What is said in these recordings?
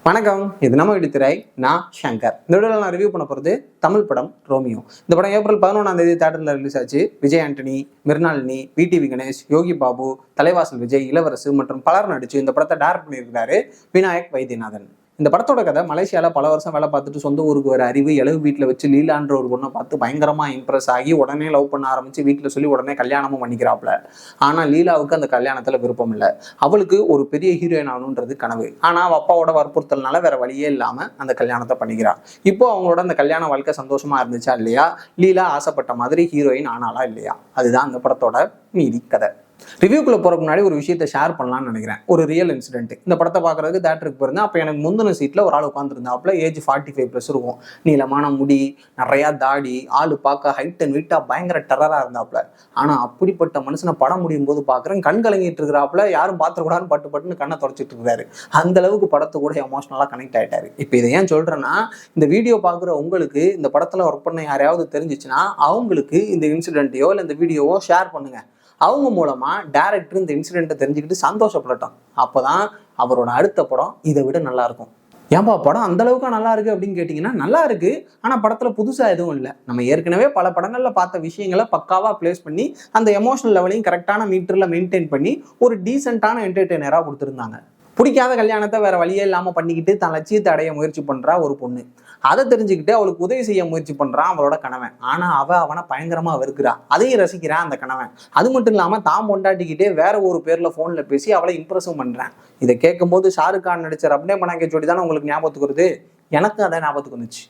வணக்கம், இது நம்ம வீட்டுத்திரை. நான் ஷங்கர். இந்த வீடியோவில் நான் ரிவ்யூ பண்ண போகிறது தமிழ் படம் ரோமியோ. இந்த படம் ஏப்ரல் 11ஆம் தேதி தியேட்டரில் ரிலீஸ் ஆச்சு. விஜய் ஆண்டனி, மிர்னாலினி, விடிவி கணேஷ், யோகி பாபு, தலைவாசல் விஜய், இளவரசு மற்றும் பலர் நடிச்சு இந்த படத்தை டைரக்ட் பண்ணியிருக்கிறாரு விநாயக் வைத்தியநாதன். இந்த படத்தோட கதை, மலேசியாவில் பல வருஷம் வேலை பார்த்துட்டு சொந்த ஊருக்கு வர அறிவு இளவு வீட்டில் வச்சு லீலான்ற ஒரு பொண்ணை பார்த்து பயங்கரமாக இம்ப்ரெஸ் ஆகி உடனே லவ் பண்ண ஆரம்பிச்சு வீட்டில் சொல்லி உடனே கல்யாணமும் பண்ணிக்கிறாப்புல. ஆனால் லீலாவுக்கு அந்த கல்யாணத்தில் விருப்பம் இல்லை. அவளுக்கு ஒரு பெரிய ஹீரோயின் ஆகணுன்றது கனவு. ஆனால் அவள் அப்பாவோட வற்புறுத்தல்னால வேற வழியே இல்லாமல் அந்த கல்யாணத்தை பண்ணிக்கிறாள். இப்போ அவங்களோட அந்த கல்யாண வாழ்க்கை சந்தோஷமா இருந்துச்சா இல்லையா, லீலா ஆசைப்பட்ட மாதிரி ஹீரோயின் ஆனாலா இல்லையா, அதுதான் அந்த படத்தோட மீதி கதை. ரிவ்யூக்குள்ள போறதுக்கு முன்னாடி ஒரு விஷயத்தை ஷேர் பண்ணலாம்னு நினைக்கிறேன். ஒரு ரியல் இன்சிடென்ட். இந்த படத்தை பார்க்கறதுக்கு தியேட்டருக்கு போயிருந்தேன். அப்போ எனக்கு முந்தின சீட்ல ஒரு ஆள் உட்காந்துருந்தாப்புல. ஏஜ் 45+ இருக்கும். நீளமான முடி, நிறையா தாடி, ஆளு பார்க்க ஹைட் அண்ட் வெயிட்டா பயங்கர டெரரா இருந்தாப்புல. ஆனா அப்படிப்பட்ட மனுஷனை படம் முடியும் போது பாக்குறேன், கண் கலங்கிட்டு இருக்கிறாப்புல. யாரும் பார்த்துக்கூடாதுன்னு பட்டுன்னு கண்ணை தொடச்சிட்டு இருக்காரு. அந்த அளவுக்கு படத்தை கூட எமோஷனலா கனெக்ட் ஆயிட்டாரு. இப்போ இதை ஏன் சொல்றேன்னா, இந்த வீடியோ பாக்குற உங்களுக்கு இந்த படத்துல ஒர்க் பண்ண யாரையாவது தெரிஞ்சிச்சுன்னா அவங்களுக்கு இந்த இன்சிடென்ட்டையோ இல்லை இந்த வீடியோவோ ஷேர் பண்ணுங்க. அவங்க மூலமா டைரக்டர் இந்த இன்சிடென்ட்டை தெரிஞ்சுக்கிட்டு சந்தோஷப்படட்டும். அப்போதான் அவரோட அடுத்த படம் இதை விட நல்லா இருக்கும். ஏன்பா படம் அந்த அளவுக்கு நல்லா இருக்கு அப்படின்னு கேட்டீங்கன்னா, நல்லா இருக்கு. ஆனா படத்துல புதுசா எதுவும் இல்லை. நம்ம ஏற்கனவே பல படங்கள்ல பார்த்த விஷயங்களை பக்காவா பிளேஸ் பண்ணி அந்த எமோஷனல் லெவலையும் கரெக்டான மீட்டர்ல மெயின்டைன் பண்ணி ஒரு டீசென்டான என்டர்டெய்னரா கொடுத்துருந்தாங்க. பிடிக்காத கல்யாணத்தை வேற வழியே இல்லாம பண்ணிக்கிட்டு தன் லட்சியத்தை அடைய முயற்சி பண்றா ஒரு பொண்ணு. அதை தெரிஞ்சுக்கிட்டு அவளுக்கு உதவி செய்ய முயற்சி பண்றான் அவளோட கணவன். ஆனா அவனை பயங்கரமா வெறுக்கிறா. அதையும் ரசிக்கிறான் அந்த கணவன். அது மட்டும் இல்லாம தான் கொண்டாட்டிக்கிட்டே வேற ஒரு பேர்ல போன்ல பேசி அவளை இம்ப்ரெஸும் பண்றான். இதை கேட்கும் போது ஷாருக் கான் நடிச்ச ரப்னே பனாங்கே ஜோடி தானே உங்களுக்கு ஞாபகத்துக்கு வருது. எனக்கு அதை ஞாபகத்துக்கு வந்துச்சு.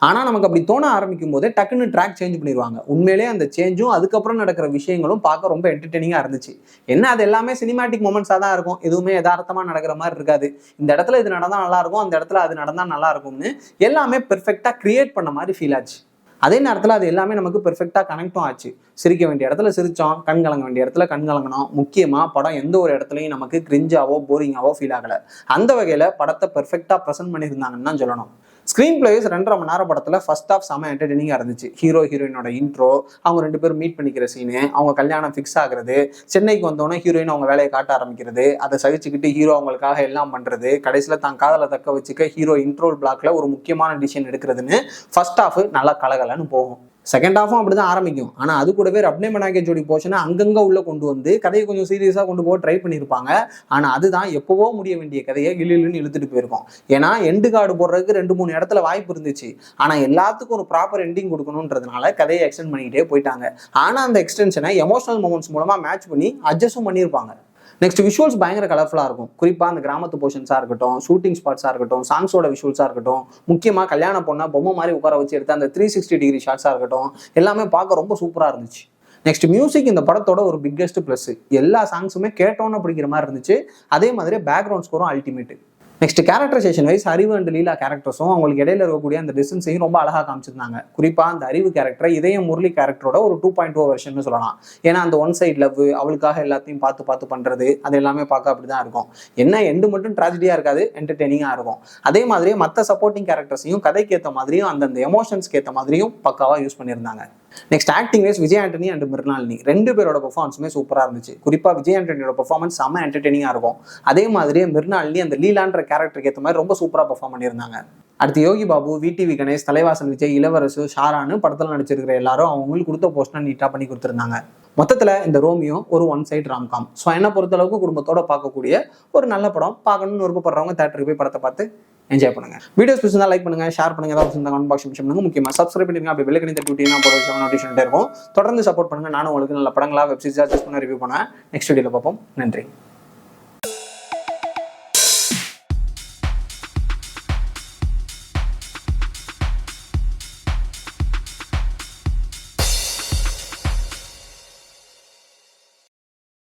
ஆனா நமக்கு அப்படி தோண ஆரம்பிக்கும் போதே டக்குன்னு ட்ராக் சேஞ்ச் பண்ணிடுவாங்க. உண்மையிலேயே அந்த சேஞ்சும் அதுக்கப்புறம் நடக்கிற விஷயங்களும் பார்க்க ரொம்ப என்டர்டெய்னிங்கா இருந்துச்சு. என்ன அது எல்லாமே சினிமாட்டிக் மொமெண்ட்ஸா தான் இருக்கும். எதுவுமே யதார்த்தமா நடக்கிற மாதிரி இருக்காது. இந்த இடத்துல இது நடந்தா நல்லா இருக்கும், அந்த இடத்துல அது நடந்தா நல்லா இருக்கும்னு எல்லாமே பெர்ஃபெக்டா கிரியேட் பண்ண மாதிரி ஃபீல் ஆச்சு. அதே நேரத்தில் அது எல்லாமே நமக்கு பெர்ஃபெக்டா கனெக்டும் ஆச்சு. சிரிக்க வேண்டிய இடத்துல சிரிச்சோம், கண் கலங்க வேண்டிய இடத்துல கண் கலங்கணும். முக்கியமா படம் எந்த ஒரு இடத்துலையும் நமக்கு கிரிஞ்சாவோ போரிங்காவோ ஃபீல் ஆகலை. அந்த வகையில படத்தை பெர்ஃபெக்டா ப்ரெசென்ட் பண்ணியிருந்தாங்கன்னு தான் சொல்லணும். ஸ்க்ரீன் பிளேஸ் 2.5 மணி நேரம் படத்துல ஃபர்ஸ்ட் ஆஃப் செம என்டர்டெய்னிங்கா இருந்துச்சு. ஹீரோ ஹீரோயினோட இன்ட்ரோ, அவங்க 2 பேரும் மீட் பண்ணிக்கிற சீனு, அவங்க கல்யாணம் ஃபிக்ஸ் ஆகுறது, சென்னைக்கு வந்தோடனே ஹீரோயின் அவங்க வேலையை காட்ட ஆரம்பிக்கிறது, அதை சகிச்சுக்கிட்டு ஹீரோ அவங்களுக்காக எல்லாம் பண்றது, கடைசியில் தான் காதலை தக்க வச்சுக்க ஹீரோ இன்ட்ரோல் பிளாக்ல ஒரு முக்கியமான டிசிஷன் எடுக்கிறதுன்னு ஃபர்ஸ்ட் ஆஃப் நல்லா கலகலன்னு போகும். செகண்ட் ஹாஃபும் அப்படிதான் ஆரம்பிக்கும். ஆனா அது கூடவே ரப்னே பனாங்கே ஜோடி போர்ஷனை அங்கங்க உள்ள கொண்டு வந்து கதையை கொஞ்சம் சீரியஸா கொண்டு போக ட்ரை பண்ணியிருப்பாங்க. ஆனா அதுதான் எப்பவோ முடிய வேண்டிய கதையை கிளின்னு இழுத்துட்டு போயிருக்கோம். ஏன்னா எண்டு கார்டு போடுறதுக்கு 2-3 இடத்துல வாய்ப்பு இருந்துச்சு. ஆனா எல்லாத்துக்கும் ஒரு ப்ராப்பர் எண்டிங் கொடுக்கணுன்றதுனால கதையை எக்ஸ்டெண்ட் பண்ணிக்கிட்டே போயிட்டாங்க. ஆனா அந்த எக்ஸ்டென்ஷனை எமோஷனல் மூமெண்ட்ஸ் மூலமா மேட்ச் பண்ணி அட்ஜஸ்டும் பண்ணியிருப்பாங்க. நெக்ஸ்ட் விஷுவல்ஸ் பயங்கர கலர்ஃபுல்லாக இருக்கும். குறிப்பாக அந்த கிராமத்து போர்ஷன்ஸாக இருக்கட்டும், ஷூட்டிங் ஸ்பாட்ஸாக இருக்கட்டும், சாங்ஸோட விஷுவல்ஸாக இருக்கட்டும், முக்கியமாக கல்யாண பொண்ணை பொம்மை மாதிரி உட்கார வச்சு எடுத்த அந்த 360 டிகிரி ஷாட்ஸாக இருக்கட்டும், எல்லாமே பார்க்க ரொம்ப சூப்பராக இருந்துச்சு. நெக்ஸ்ட் மியூசிக் இந்த படத்தோட ஒரு பிக்கெஸ்ட் ப்ளஸ். எல்லா சாங்ஸுமே கேட்டோன்னு அப்படிங்கிற மாதிரி இருந்துச்சு. அதே மாதிரி பேக்ரவுண்ட் ஸ்கோரும் ultimate. Next characterization wise Arivu and Leela கேரக்டர்ஸும் அவங்களுக்கு இடையில இருக்கக்கூடிய அந்த டிஸ்டன்ஸையும் ரொம்ப அழகாக காமிச்சிருந்தாங்க. குறிப்பாக அந்த அறிவு கேரக்டர் இதயம் முரளி கேரக்டரோட ஒரு 2.0 வெர்ஷன் சொல்லலாம். ஏன்னா அந்த ஒன் சைட் லவ், அவளுக்காக எல்லாத்தையும் பார்த்து பண்றது, அது எல்லாமே பார்க்க அப்படிதான் இருக்கும். என்ன எண்டு மட்டும் ட்ராஜடியா இருக்காது, என்டர்டெய்னிங்கா இருக்கும். அதே மாதிரியே மற்ற சப்போர்ட்டிங் கேரக்டர்ஸையும் கதைக்கு ஏற்ற மாதிரியும் அந்தந்த எமோஷன்ஸ்க்கு ஏற்ற மாதிரியும் பக்காவா யூஸ் பண்ணியிருந்தாங்க. Next acting wise Vijay Antony and Mirnalini 2 பேரோட பெர்ஃபார்மன்ஸுமே சூப்பராக இருந்துச்சு. குறிப்பாக விஜய் ஆண்டனியோட பெர்ஃபார்மன்ஸ் செம்ம என்டர்டெய்னிங்காக இருக்கும். அதே மாதிரியே மிர்னாலினி அந்த லீலான்ற கேரக்டருக்கு ஏற்ற மாதிரி ரொம்ப சூப்பராக பெர்ஃபார்ம் பண்ணியிருந்தாங்க. அடுத்து யோகி பாபு, விடிவி கணேஷ், தலைவாசல் விஜய், இளவரசு, ஷாரான்னு படத்தில் நடிச்சிருக்கிற எல்லாரும் அவங்களுக்கு கொடுத்த போஸ்டனை நீட்டாக பண்ணி கொடுத்துருந்தாங்க. மொத்தத்தில் இந்த ரோமியோ ஒரு ஒன் சைட் ராம்காம். ஸோ என்னை பொறுத்தளவுக்கு குடும்பத்தோட பார்க்கக்கூடிய ஒரு நல்ல படம். பார்க்கணும்னு விருப்பப்படுறவங்க தேட்டருக்கு போய் படத்தை பார்த்து என்ஜாய் பண்ணுங்க. வீடியோஸ் பிடிச்சிருந்தா லைக் பண்ணுங்க, ஷேர் பண்ணுங்க, ஏதாவது கமெண்ட் பாக்ஸ் பண்ணுங்க. முக்கியமாக சப்ஸ்கிரைப் பண்ணிருங்க. அப்படி பெல் ஐகானை தட்டி விட்டீங்கன்னா போட நோட்டிஃபிகேஷன் இருக்கும். தொடர்ந்து சப்போர்ட் பண்ணுங்க. நானும் உங்களுக்கு நல்ல படங்களா வெப் சீரிஸா சூஸ் பண்ண ரிவ்யூ பண்ணேன். நெக்ஸ்ட் வீடியோல பார்ப்போம். நன்றி.